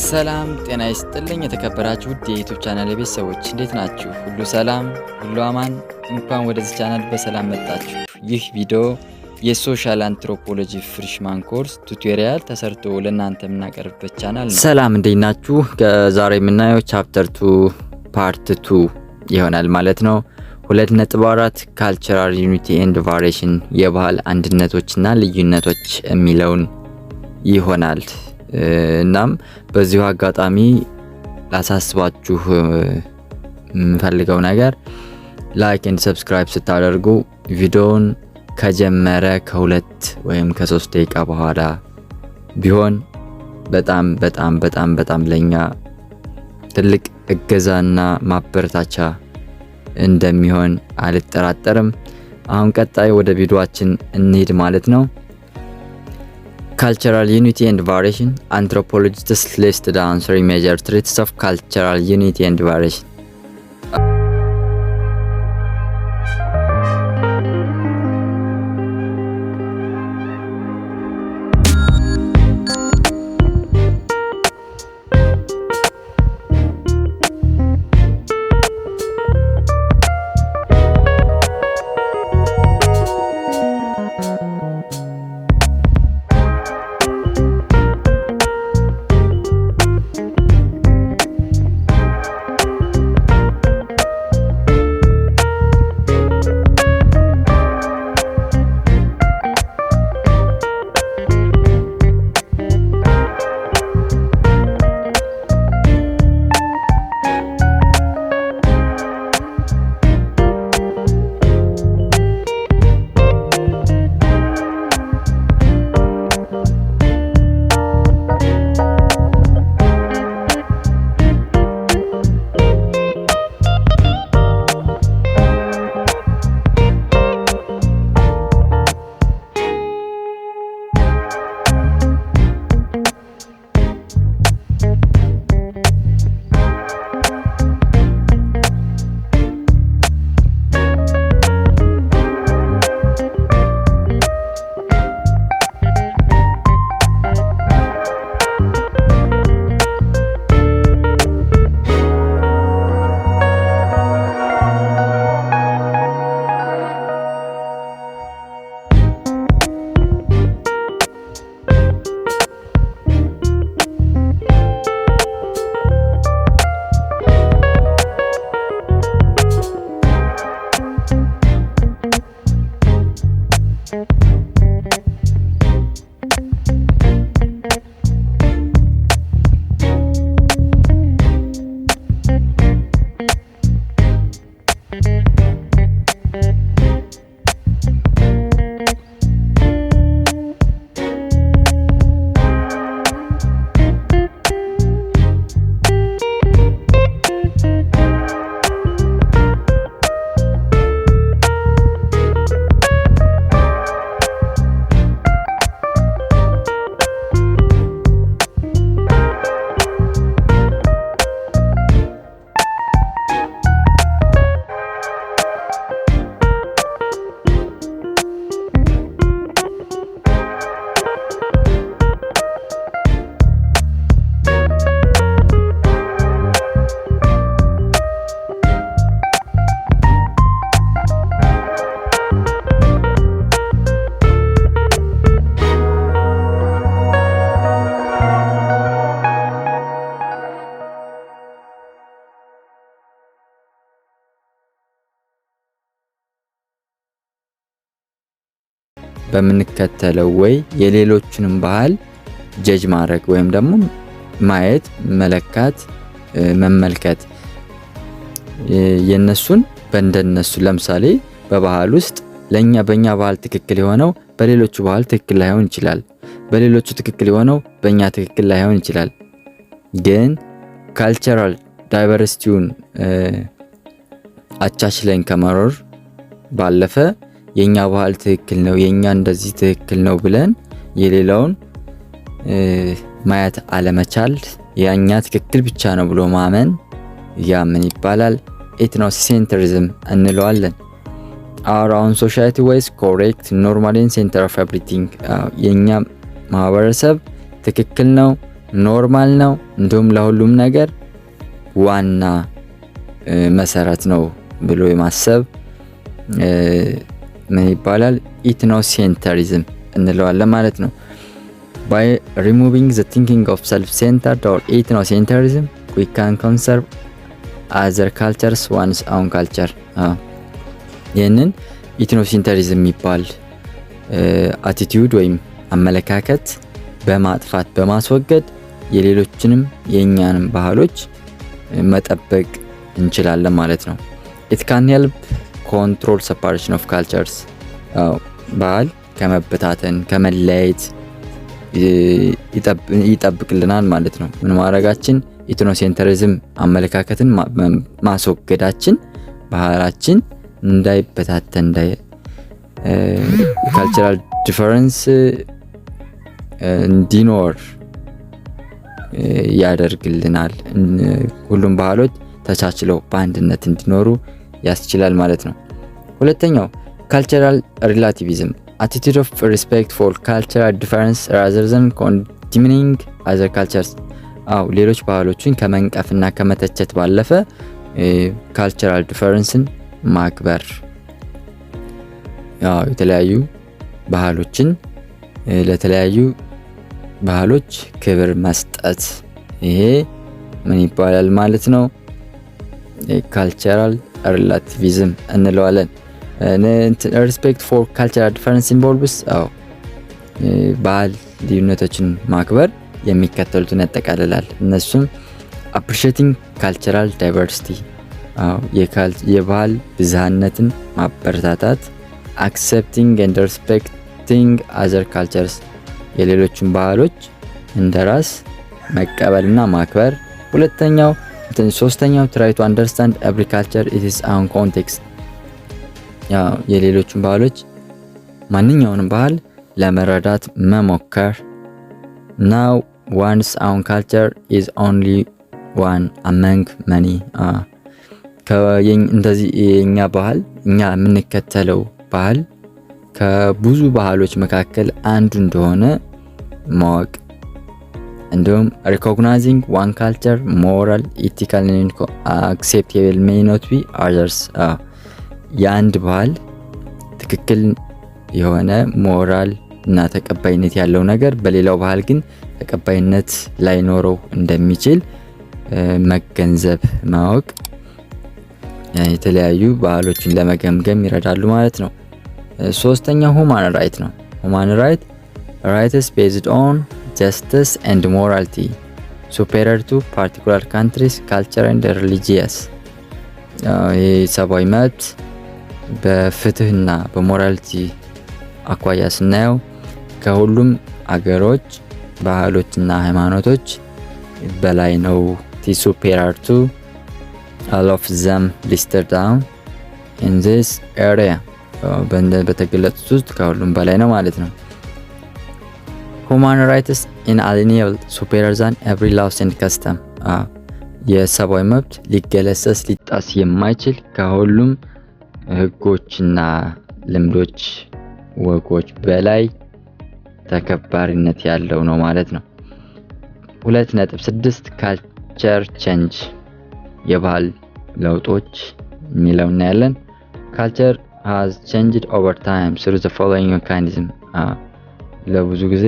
ሰላም ጤና ይስጥልኝ የተከበራችሁ ውድ የዩቲዩብ ቻናል ቤተሰቦች እንዴት ናችሁ? ሁሉ ሰላም፣ ሁሉ አማን። እንኳን ወደዚህ ቻናል በሰላም መጣችሁ። ይህ ቪዲዮ የሶሻል አንትሮፖሎጂ ፍሬሽማን ኮርስ ቱቶሪያል ተሰርቶ ለእናንተ የምናቀርብበት ቻናል ነው። ሰላም እንዴት ናችሁ? ዛሬ የምናየው ቻፕተር 2 ፓርት 2 ይሆናል ማለት ነው። 2.4 ካልቸራል ዩኒቲ ኤንድ ቫሪዬሽን የባህል አንድነቶችና ልዩነቶች የሚለውን ይሆናል። እናም በዚሁ አጋጣሚ ላሳስባችሁ የምፈልገው ነገር ላይክ ኤንድ ሰብስክራይብ ስታደርጉ ቪዲዮውን ከጀመረ ከ2 ወይም ከ3 ደቂቃ በኋላ ቢሆን በጣም ለኛ ትልቅ እገዛና ማበረታቻ እንደሚሆን አልጠራጠርም። አሁን ቀጣይ ወደ ቪዲዮአችን እንሂድ ማለት ነው። Cultural unity and variation. Anthropologists list down 3 major traits of cultural unity and variation. በምንከተለው ወይ የሌሎችንም ባህል ጀጅ ማድረግ ወይም ደግሞ ማየት፣ መለካት፣ መመልከት የነሱን በእንደነሱ ለምሳሌ በባህል ውስጥ በእኛ ባህል ትክክል የሆነው በሌሎቹ ባህል ትክክል ላይሆን ይችላል። በሌሎቹ ትክክል የሆነው በእኛ ትክክል ላይሆን ይችላል። ግን ካልቸራል ዳይቨርሲቲውን አቻችለን ከመኖር ባለፈ የኛ ባህል ትክክል ነው፣ የኛ እንደዚህ ትክክል ነው ብለን የሌላውን ማየት አለመቻል፣ ያኛ ትክክል ብቻ ነው ብሎ ማመን ያ ምን ይባላል? ኤትኖሴንትሪዝም እንለዋለን። our own society was correct, normal and center of everything። የኛ ማህበረሰብ ትክክል ነው፣ ኖርማል ነው፣ እንዲሁም ለሁሉም ነገር ዋና መሰረት ነው ብሎ የማሰብ ምን ይባላል? ኢትኖሴንተሪዝም እንለዋለን ማለት ነው። by removing the thinking of self-centered or ethnocentrism we can conserve other cultures one's own culture። ይህንን ኢትኖሴንተሪዝም የሚባል አቲቲዩድ ወይም አመለካከት በማጥፋት በማስወገድ የሌሎችንም የእኛንም ባህሎች መጠበቅ እንችላለን ማለት ነው። it can help control separation of cultures። ባህል ከመበታተን ከመለያየት ይጠብቅልናል ማለት ነው። ምን ማድረጋችን? ኢትኖሴንተሪዝም አመለካከትን ማስወገዳችን ባህላችን እንዳይበታተን ካልቸራል ዲፈረንስ እንዲኖር ያደርግልናል። ሁሉም ባህሎች ተቻችለው በአንድነት እንዲኖሩ ያስችላል ማለት ነው። ሁለተኛው ካልቸራል ሪላቲቪዝም attitude of respect for cultural difference rather than condemning other cultures። ሌሎች ባህሎችን ከመንቀፍና ከመተቸት ባለፈ ካልቸራል ዲፈረንስን ማክበር፣ የተለያዩ ባህሎችን ለተለያዩ ባህሎች ክብር መስጠት፣ ይሄ ምን ይባላል ማለት ነው? ካልቸራል ሪላቲቪዝም እንለዋለን። ሪስፔክት ፎር ካልቸራል ዲፈረንስ ኢንቮልቭስ ባህል ልዩነቶችን ማክበር የሚከተሉትን ያጠቃልላል። እነሱም አፕሪሺየቲንግ ካልቸራል ዳይቨርሲቲ የባህል ብዝሃነትን ማበረታታት፣ አክሴፕቲንግ ኤንድ ሪስፔክቲንግ አዘር ካልቸርስ የሌሎችን ባህሎች እንደ ራስ መቀበልና ማክበር። ሶስተኛው ትራይ ቱ አንደርስታንድ ኤቭሪ ካልቸር ኢት ኢዝ ኦውን ኮንቴክስት የሌሎችን ባህሎች ማንኛውንም ባህል ለመረዳት መሞከር። ናው ዋንስ አውን ካልቸር ኢዝ ኦንሊ ዋን አመንግ መኒ እንደዚህ የኛ ባህል እኛ የምንከተለው ባህል ከብዙ ባህሎች መካከል አንዱ እንደሆነ ማወቅ። እንዲሁም recognizing one culture moral ethical and acceptable may not be others የአንድ ባህል ትክክል የሆነ ሞራል እና ተቀባይነት ያለው ነገር በሌላው ባህል ግን ተቀባይነት ላይኖረው እንደሚችል መገንዘብ ማወቅ የተለያዩ ባህሎችን ለመገምገም ይረዳሉ ማለት ነው። ሶስተኛው ሁማን ራይት ነው። ሁማን ራይትስ ቤዝድ ኦን ጀስቲስ ኤንድ ሞራሊቲ ሱፔሪየር ቱ ፓርቲኩላር ካንትሪስ ካልቸር ኤንድ ሪሊጂየስ ሰብአዊ መብት በፍትህና በሞራሊቲ አኳያ ስናየው ከሁሉም አገሮች ባህሎችና ሃይማኖቶች በላይ ነው። superior to all of them listed down in this area በተገለጹት ውስጥ ከሁሉም በላይ ነው ማለት ነው። human rights inalienable superior than every law and custom የሰብአዊ መብት ሊገለሰስ ሊጣስ የማይችል ከሁሉም ህጎችና ልምዶች ወጎች በላይ ተከባሪነት ያለው ነው ማለት ነው። 2.6 ካልቸር ቼንጅ የባህል ለውጦች የሚለው እናያለን። ካልቸር has changed over time through the following mechanism ለብዙ ጊዜ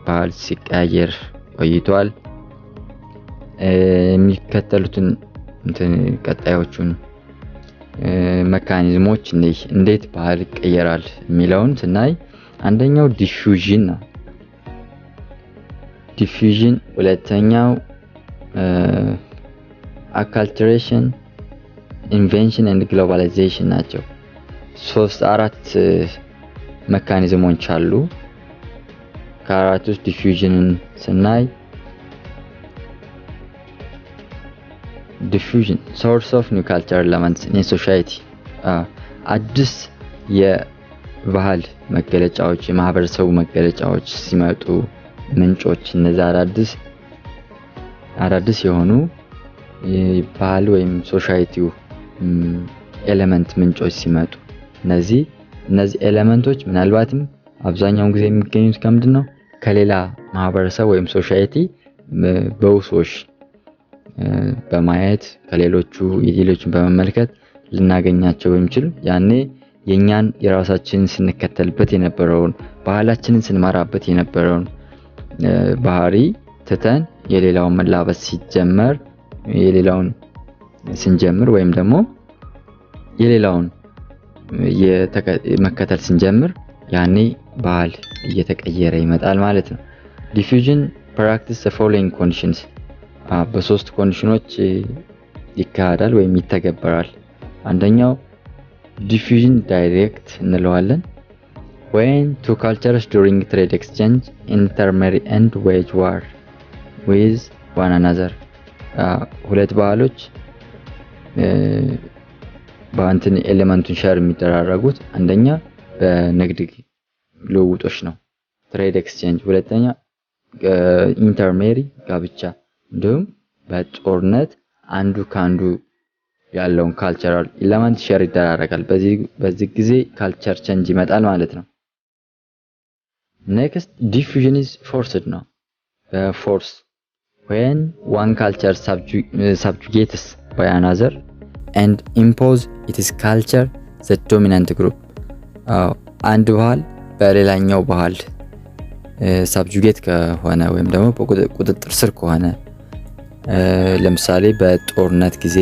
ባህል ሲቀያየር ቆይቷል። የሚከተሉትን ቀጣዮቹን ሜካኒዝሞች እንዴት ባህል ይቀየራል የሚለውን ስናይ አንደኛው ዲፊውዥን ነው። ዲፊውዥን፣ ሁለተኛው አካልቸሬሽን፣ ኢንቬንሽን ኤንድ ግሎባላይዜሽን ናቸው። 4 ሜካኒዝሞች አሉ። ከአራቱ ውስጥ ዲፊውዥንን ስናይ ዲፊውዥን ሶርስ ኦፍ ኒው ካልቸር ኤለመንትስ ኢን ሶሳይቲ አዲስ የባህል መገለጫዎች የማህበረሰቡ መገለጫዎች ሲመጡ ምንጮች እነዚህ አዳዲስ የሆኑ ባህል ወይም ሶሳይቲው ኤሌመንት ምንጮች ሲመጡ እነዚህ ኤሌመንቶች ምናልባትም አብዛኛውን ጊዜ የሚገኙት ከምንድን ነው? ከሌላ ማህበረሰብ ወይም ሶሳይቲ በውሶች በማየት ከሌሎቹ የሌሎችን በመመልከት ልናገኛቸው በሚችል ያኔ የኛን የራሳችንን ስንከተልበት የነበረውን ባህላችንን ስንመራበት የነበረውን ባህሪ ትተን የሌላውን መላበስ ሲጀመር የሌላውን ስንጀምር ወይም ደግሞ የሌላውን መከተል ስንጀምር ያኔ ባህል እየተቀየረ ይመጣል ማለት ነው። ዲፊውዥን ፕራክቲስ the following conditions በሶስት ኮንዲሽኖች ይካሄዳል ወይም ይተገበራል። አንደኛው ዲፊውዥን ዳይሬክት እንለዋለን። when two cultures during trade exchange intermarry and wage war with one another ሁለት ባህሎች በአንትን ኤሌመንቱን ሼር የሚደራረጉት አንደኛ በንግድ ልውውጦች ነው ትሬድ ኤክስቼንጅ፣ ሁለተኛ ኢንተርሜሪ ጋብቻ፣ እንዲሁም በጦርነት አንዱ ካንዱ ያለውን ካልቸራል ኤሌመንት ሼር ይደራረጋል። በዚህ ጊዜ ካልቸር ቼንጅ ይመጣል ማለት ነው። ኔክስት ዲፊውዥን ኢዝ ፎርስድ ነው። በፎርስ when one culture subjugates by another and impose its culture the dominant group አንድ ባህል በሌላኛው ባህል ሰብጁጌት ከሆነ ወይም ደግሞ በቁጥጥር ስር ከሆነ ለምሳሌ በጦርነት ጊዜ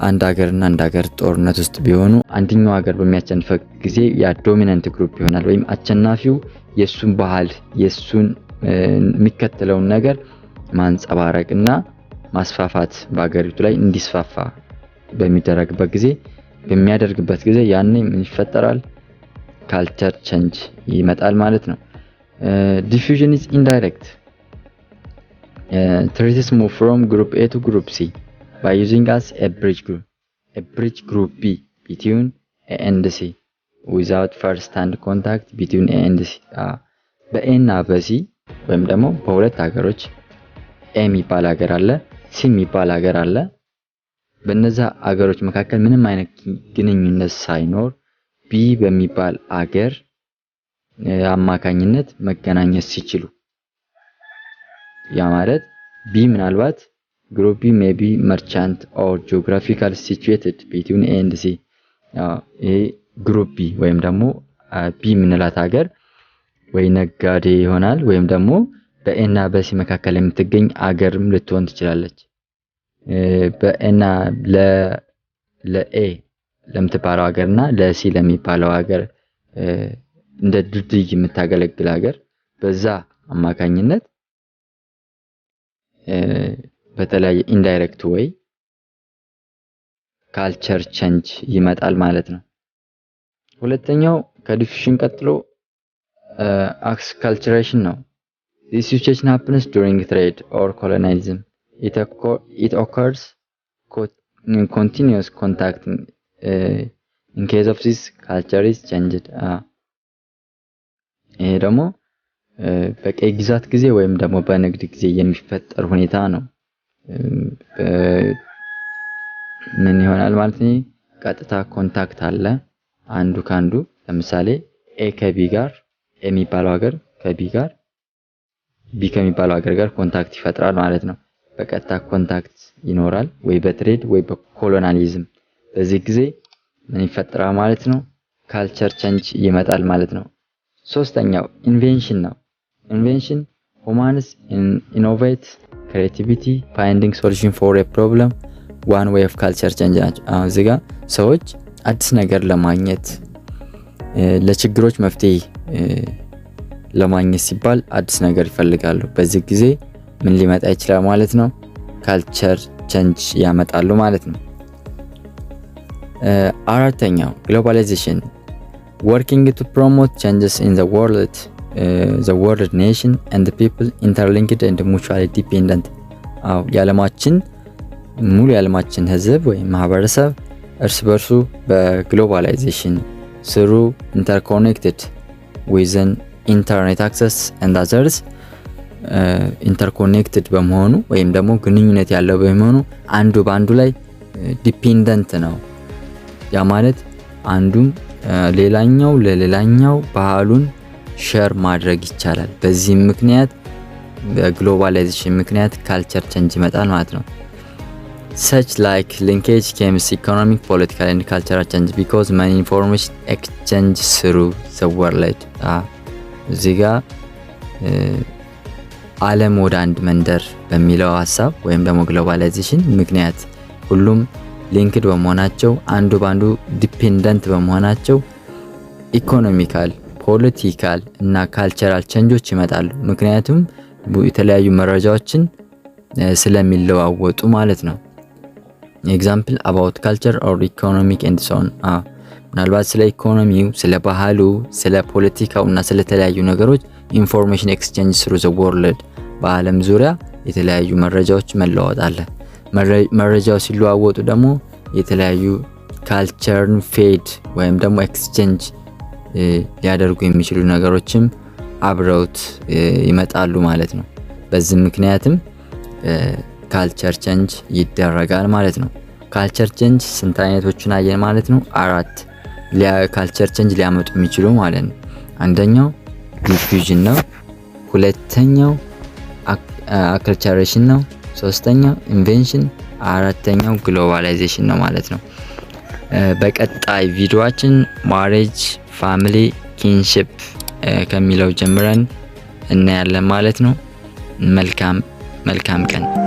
አንድ ሀገርና አንድ ሀገር ጦርነት ውስጥ ቢሆኑ አንደኛው ሀገር በሚያሸንፈው ጊዜ ያ ዶሚናንት ግሩፕ ይሆናል ወይም አሸናፊው የሱን ባህል የሱን የሚከተለውን ነገር ማንጸባረቅና ማስፋፋት በአገሪቱ ላይ እንዲስፋፋ በሚያደርግበት ጊዜ ያኔ ምን ይፈጠራል? ካልቸር ቼንጅ ይመጣል ማለት ነው። ዲፊውዥን ኢዝ ኢንዳይሬክት traces move from group A to group C by using as a bridge group B between A and C without first-hand contact between A and C በA እና በC ወይም ደግሞ በሁለት ሀገሮች A የሚባል ሀገር አለ፣ C የሚባል ሀገር አለ። በእነዛ ሀገሮች መካከል ምንም አይነት ግንኙነት ሳይኖር B በሚባል ሀገር አማካኝነት መገናኘት ሲችሉ ያ ማለት B ምናልባት group B may be merchant or geographically situated between A and C ይሄ group B ወይም ደግሞ B ምንላት ሀገር ወይ ነጋዴ ይሆናል ወይም ደግሞ በኤና በሲ መካከል የምትገኝ ሀገርም ልትሆን ትችላለች። በኤና ለኤ ለምትባለው ሀገርና ለሲ ለሚባለው ሀገር እንደ ድልድይ የምታገለግል ሀገር በዛ አማካኝነት በተለያየ ኢንዳይሬክት ወይ ካልቸር ቼንጅ ይመጣል ማለት ነው። ሁለተኛው ከዲፊውዥን ቀጥሎ አክስካልቸሬሽን ነው። This situation happens during trade or colonialism. It occurs continuous contact. In case of this, culture is changed. ይሄ ደግሞ በቀይ ግዛት ጊዜ ወይም ደግሞ በንግድ ጊዜ የሚፈጠር ሁኔታ ነው። ምን ይሆናል ማለት ነው? ቀጥታ ኮንታክት አለ አንዱ ካንዱ። ለምሳሌ ኤ ከቢ ጋር የሚባለው ሀገር ከቢ ጋር ቢ ከሚባለው ሀገር ጋር ኮንታክት ይፈጥራል ማለት ነው። በቀጥታ ኮንታክት ይኖራል ወይ በትሬድ ወይ በኮሎናሊዝም። በዚህ ጊዜ ምን ይፈጠራል ማለት ነው? ካልቸር ቼንጅ ይመጣል ማለት ነው። ሶስተኛው ኢንቬንሽን ነው። ኢንቬንሽን ሁማንስ ኢኖቬት ክሬቲቪቲ ፋይንዲንግ ሶሉሽን ፎር ኤ ፕሮብለም ዋን ዌይ ኦፍ ካልቸር ቼንጅ ናቸው። አሁን እዚህ ጋር ሰዎች አዲስ ነገር ለማግኘት ለችግሮች መፍትሄ ለማግኘት ሲባል አዲስ ነገር ይፈልጋሉ። በዚህ ጊዜ ምን ሊመጣ ይችላል ማለት ነው? ካልቸር ቼንጅ ያመጣሉ ማለት ነው። አራተኛው ግሎባላይዜሽን working to promote changes in the world nation and the people interlinked and mutually dependent ሙሉ የዓለማችን ህዝብ ወይም ማህበረሰብ እርስ በርሱ በግሎባላይዜሽን ስሩ ኢንተርኮኔክትድ ዊዝን ኢንተርኔት አክሰስ and others ኢንተርኮኔክትድ በመሆኑ ወይም ደግሞ ግንኙነት ያለው በመሆኑ አንዱ በአንዱ ላይ ዲፔንደንት ነው። ያ ማለት አንዱም ለሌላኛው ባህሉን ሼር ማድረግ ይቻላል። በዚህ ምክንያት በግሎባላይዜሽን ምክንያት ካልቸር ቼንጅ ይመጣል ማለት ነው። such like linkage comes economic, political and cultural change because many information exchange through the world እዚህ ጋር ዓለም ወደ አንድ መንደር በሚለው ሐሳብ ወይም ደግሞ ግሎባላይዜሽን ምክንያት ሁሉም ሊንክድ በመሆናቸው አንዱ ባንዱ ዲፔንደንት በመሆናቸው ኢኮኖሚካል፣ ፖለቲካል እና ካልቸራል ቼንጆች ይመጣሉ። ምክንያቱም የተለያዩ መረጃዎችን ስለሚለዋወጡ ማለት ነው። ኤግዛምፕል about culture or economic and so on ምናልባት ስለ ኢኮኖሚው፣ ስለ ባህሉ፣ ስለ ፖለቲካው እና ስለ ተለያዩ ነገሮች ኢንፎርሜሽን ኤክስቼንጅ through the world በዓለም ዙሪያ የተለያዩ መረጃዎች መለዋወጥ አለ። መረጃው ሲለዋወጡ ደግሞ የተለያዩ ካልቸርን ፌድ ወይም ደግሞ ኤክስቼንጅ ሊያደርጉ የሚችሉ ነገሮችም አብረውት ይመጣሉ ማለት ነው። በዚህ ምክንያትም ካልቸር ቼንጅ ይደረጋል ማለት ነው። ካልቸር ቼንጅ ስንት አይነቶችን አየን ማለት ነው? 4 ካልቸር ቼንጅ ሊያመጡ የሚችሉ ማለት ነው። አንደኛው ዲፊውዥን ነው። ሁለተኛው አክልቸሬሽን ነው። ሶስተኛው ኢንቬንሽን፣ አራተኛው ግሎባላይዜሽን ነው ማለት ነው። በቀጣይ ቪዲዮአችን ማሬጅ፣ ፋሚሊ፣ ኪንሺፕ ከሚለው ጀምረን እናያለን ማለት ነው። መልካም ቀን